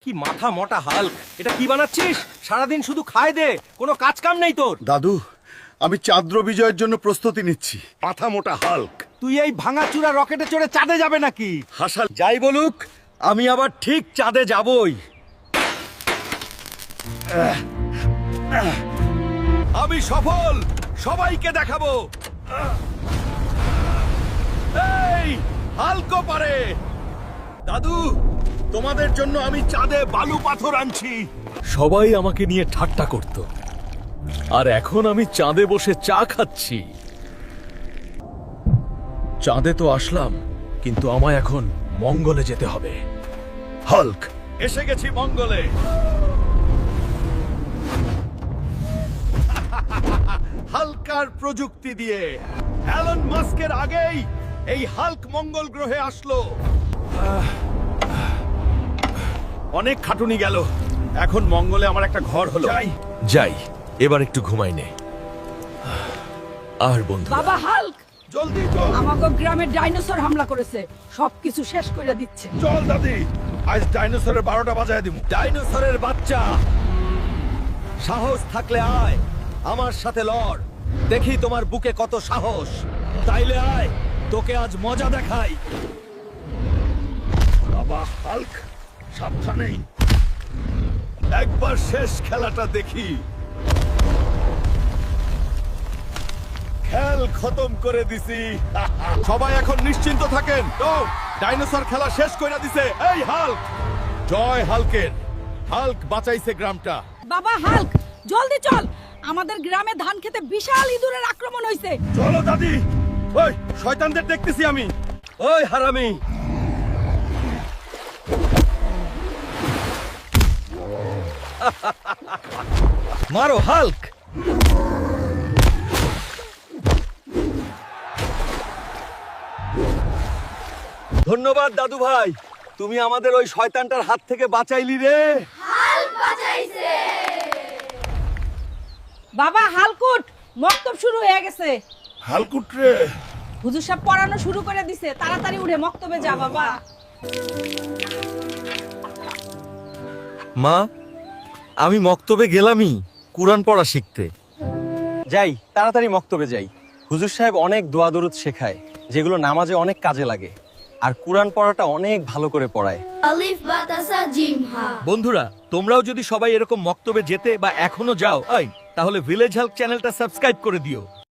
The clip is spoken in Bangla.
কি মাথা মোটা হাল্ক, এটা কি বানাচ্ছিস? সারাদিন শুধু খায় দে, কোনো কাজ কাম নেই তোর। দাদু, আমি চাঁদ্র বিজয়ের জন্য প্রস্তুতি নিচ্ছি। মাথা মোটা হাল্ক, তুই এই ভাঙাচুরা রকেটে চড়ে চাঁদে যাবে নাকি? হাসাল যাই বলুক, আমি আবার ঠিক চাঁদে যাবই। আমি সফল, সবাইকে দেখাবো। এই হাল্কও পারে। দাদু, তোমাদের জন্য আমি চাঁদে বালু পাথর আনছি। সবাই আমাকে নিয়ে ঠাট্টা করত, আর এখন আমি চাঁদে বসে চা খাচ্ছি। চাঁদে তো আসলাম, কিন্তু আমায় এখন মঙ্গলে যেতে হবে। হাল্ক, এসে গেছি মঙ্গলে। হালকার প্রযুক্তি দিয়ে অ্যালন মাস্কের আগেই এই হাল্ক মঙ্গল গ্রহে আসলো। অনেক খাটুনি গেল, এখন মঙ্গলে আমার একটা ঘর হলো। যাই, এবার একটু ঘুমাই নে। আর বন্ধু, বাবা হাল্ক, জলদি চল। আমাকে গ্রামে ডাইনোসর হামলা করেছে, সবকিছু শেষ করে দিচ্ছে। চল দাদি, আজ ডাইনোসরের 12টা বাজায় দিব। ডাইনোসরের বাচ্চা, সাহস থাকলে আয়, আমার সাথে লড়। দেখি তোমার বুকে কত সাহস। তাইলে আয়, তোকে আজ মজা দেখাই। বাবা হাল্ক, সাবধানে। একবার শেষ খেলাটা দেখি। খেল খতম করে দিছি। সবাই এখন নিশ্চিন্ত থাকেন। তো ডাইনোসর খেলা শেষ করে দিছে। এই হাল্ক, জয় হাল্কের। হাল্ক বাঁচাইছে গ্রামটা। বাবা হাল্ক, জলদি চল, আমাদের গ্রামে ধান খেতে বিশাল ইঁদুরের আক্রমণ হয়েছে। চলো দাদি, ওই শয়তানদের দেখতেছি আমি। ওই হারামি, মারো হাল্ক। ধন্যবাদ দাদু ভাই, তুমি আমাদের ওই শয়তানটার হাত থেকে বাঁচাইলি রে। বাবা হালকুট, মক্তব শুরু হয়ে গেছে। হালকুট রে, হুজুর সাহেব পড়ানো শুরু করে দিছে, তাড়াতাড়ি উঠে মক্তবে যা বাবা। মা, আমি মক্তবে গেলামই কুরআন পড়া শিখতে। যাই, তাড়াতাড়ি মক্তবে যাই। হুজুর সাহেব অনেক দোয়া দরুদ শেখায়, যেগুলো নামাজে অনেক কাজে লাগে, আর কুরআন পড়াটা অনেক ভালো করে পড়ায়। আলিফ বাতাসা জিম হা। বন্ধুরা, তোমরাও যদি সবাই এরকম মক্তবে যেতে বা এখনো যাও, তাহলে ভিলেজ হেল্প চ্যানেলটা সাবস্ক্রাইব করে দিও।